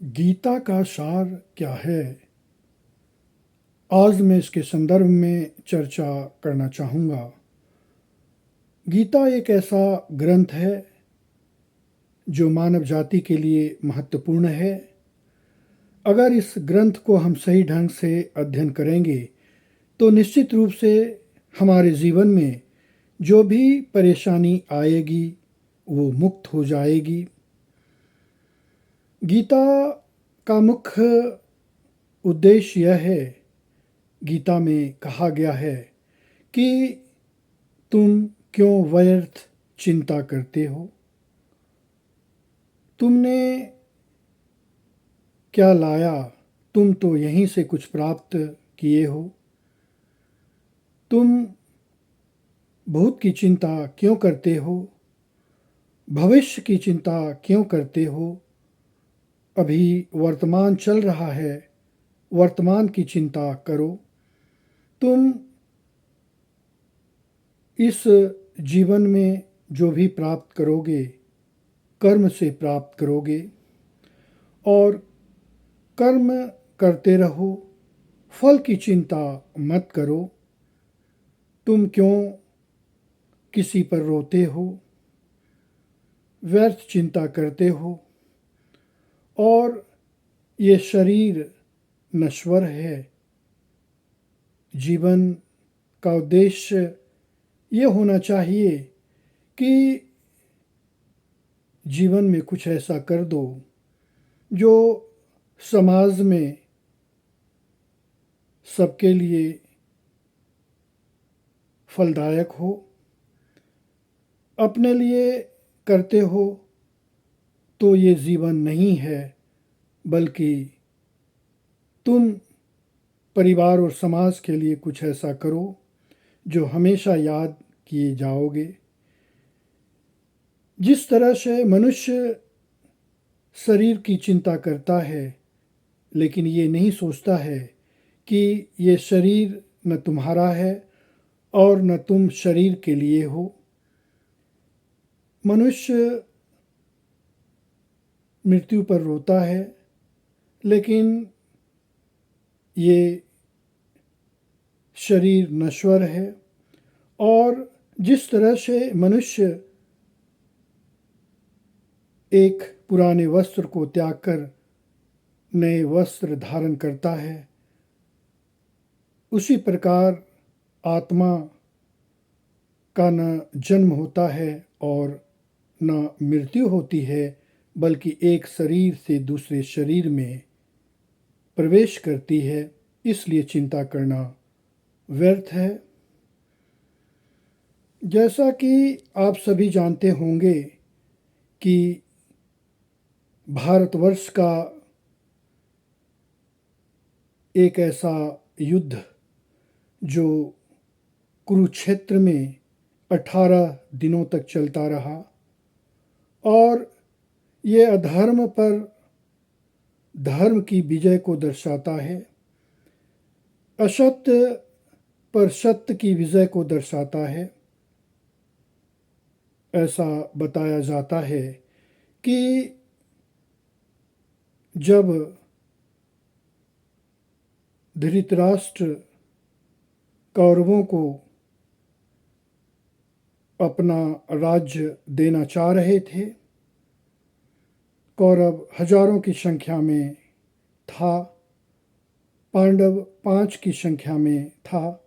गीता का सार क्या है? आज मैं इसके संदर्भ में चर्चा करना चाहूँगा। गीता एक ऐसा ग्रंथ है जो मानव जाति के लिए महत्वपूर्ण है। अगर इस ग्रंथ को हम सही ढंग से अध्ययन करेंगे तो निश्चित रूप से हमारे जीवन में जो भी परेशानी आएगी वो मुक्त हो जाएगी। गीता का मुख्य उद्देश्य यह है, गीता में कहा गया है कि तुम क्यों व्यर्थ चिंता करते हो। तुमने क्या लाया, तुम तो यहीं से कुछ प्राप्त किए हो। तुम भूत की चिंता क्यों करते हो, भविष्य की चिंता क्यों करते हो। अभी वर्तमान चल रहा है, वर्तमान की चिंता करो। तुम इस जीवन में जो भी प्राप्त करोगे कर्म से प्राप्त करोगे और कर्म करते रहो, फल की चिंता मत करो। तुम क्यों किसी पर रोते हो, व्यर्थ चिंता करते हो। और ये शरीर नश्वर है। जीवन का उद्देश्य ये होना चाहिए कि जीवन में कुछ ऐसा कर दो जो समाज में सबके लिए फलदायक हो। अपने लिए करते हो तो ये जीवन नहीं है, बल्कि तुम परिवार और समाज के लिए कुछ ऐसा करो जो हमेशा याद किए जाओगे। जिस तरह से मनुष्य शरीर की चिंता करता है लेकिन ये नहीं सोचता है कि ये शरीर न तुम्हारा है और न तुम शरीर के लिए हो। मनुष्य मृत्यु पर रोता है, लेकिन ये शरीर नश्वर है। और जिस तरह से मनुष्य एक पुराने वस्त्र को त्याग कर नए वस्त्र धारण करता है, उसी प्रकार आत्मा का न जन्म होता है और न मृत्यु होती है, बल्कि एक शरीर से दूसरे शरीर में प्रवेश करती है। इसलिए चिंता करना व्यर्थ है। जैसा कि आप सभी जानते होंगे कि भारतवर्ष का एक ऐसा युद्ध जो कुरुक्षेत्र में 18 दिनों तक चलता रहा और ये अधर्म पर धर्म की विजय को दर्शाता है, असत्य पर सत्य की विजय को दर्शाता है। ऐसा बताया जाता है कि जब धृतराष्ट्र कौरवों को अपना राज्य देना चाह रहे थे, कौरव हजारों की संख्या में था, पांडव 5 की संख्या में था।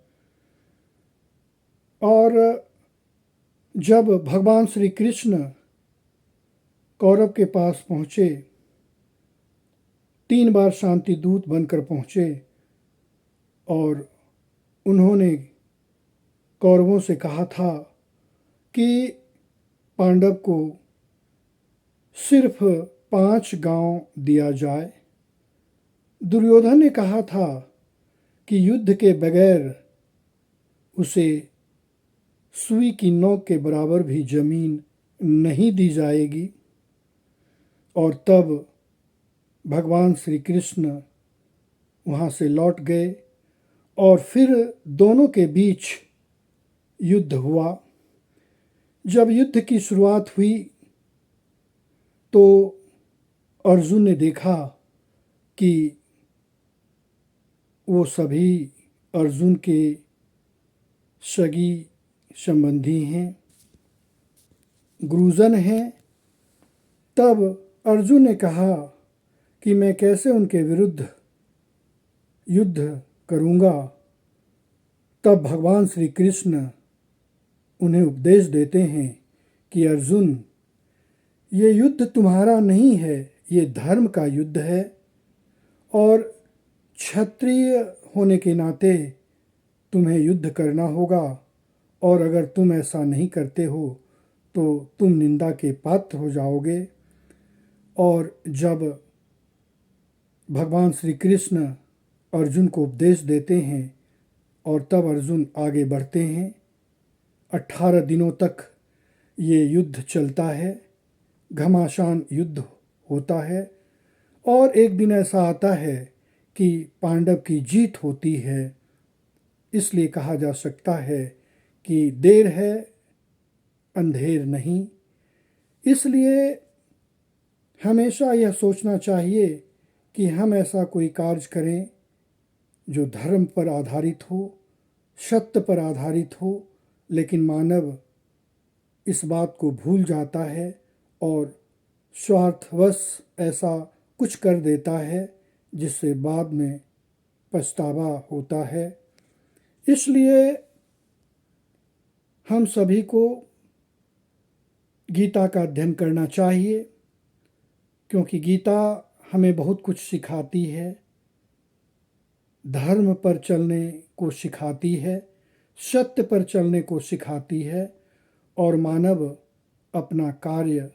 और जब भगवान श्री कृष्ण कौरव के पास पहुँचे, 3 बार शांति दूत बनकर पहुँचे और उन्होंने कौरवों से कहा था कि पांडव को सिर्फ 5 गांव दिया जाए। दुर्योधन ने कहा था कि युद्ध के बगैर उसे सुई की नोक के बराबर भी जमीन नहीं दी जाएगी। और तब भगवान श्री कृष्ण वहाँ से लौट गए और फिर दोनों के बीच युद्ध हुआ। जब युद्ध की शुरुआत हुई तो अर्जुन ने देखा कि वो सभी अर्जुन के सगी संबंधी हैं, गुरुजन हैं। तब अर्जुन ने कहा कि मैं कैसे उनके विरुद्ध युद्ध करूँगा। तब भगवान श्री कृष्ण उन्हें उपदेश देते हैं कि अर्जुन, ये युद्ध तुम्हारा नहीं है, ये धर्म का युद्ध है और क्षत्रिय होने के नाते तुम्हें युद्ध करना होगा, और अगर तुम ऐसा नहीं करते हो तो तुम निंदा के पात्र हो जाओगे। और जब भगवान श्री कृष्ण अर्जुन को उपदेश देते हैं और तब अर्जुन आगे बढ़ते हैं, 18 दिनों तक ये युद्ध चलता है, घमासान युद्ध होता है और एक दिन ऐसा आता है कि पांडव की जीत होती है। इसलिए कहा जा सकता है कि देर है अंधेर नहीं। इसलिए हमेशा यह सोचना चाहिए कि हम ऐसा कोई कार्य करें जो धर्म पर आधारित हो, सत्य पर आधारित हो, लेकिन मानव इस बात को भूल जाता है और स्वार्थवश ऐसा कुछ कर देता है जिससे बाद में पछतावा होता है। इसलिए हम सभी को गीता का अध्ययन करना चाहिए, क्योंकि गीता हमें बहुत कुछ सिखाती है, धर्म पर चलने को सिखाती है, सत्य पर चलने को सिखाती है और मानव अपना कार्य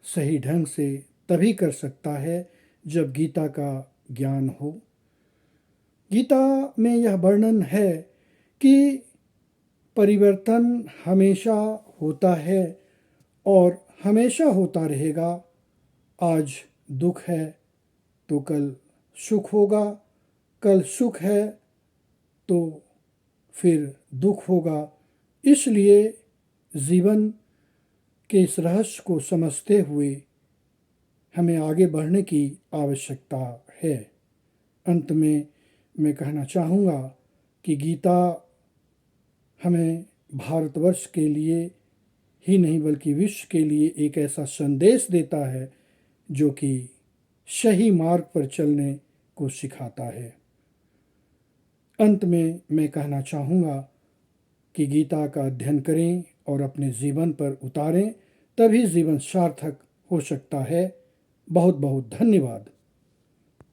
सही ढंग से तभी कर सकता है जब गीता का ज्ञान हो। गीता में यह वर्णन है कि परिवर्तन हमेशा होता है और हमेशा होता रहेगा। आज दुख है तो कल सुख होगा, कल सुख है तो फिर दुख होगा। इसलिए जीवन के इस रहस्य को समझते हुए हमें आगे बढ़ने की आवश्यकता है। अंत में मैं कहना चाहूँगा कि गीता हमें भारतवर्ष के लिए ही नहीं बल्कि विश्व के लिए एक ऐसा संदेश देता है जो कि सही मार्ग पर चलने को सिखाता है। अंत में मैं कहना चाहूँगा कि गीता का अध्ययन करें और अपने जीवन पर उतारें, तभी जीवन सार्थक हो सकता है। बहुत बहुत धन्यवाद।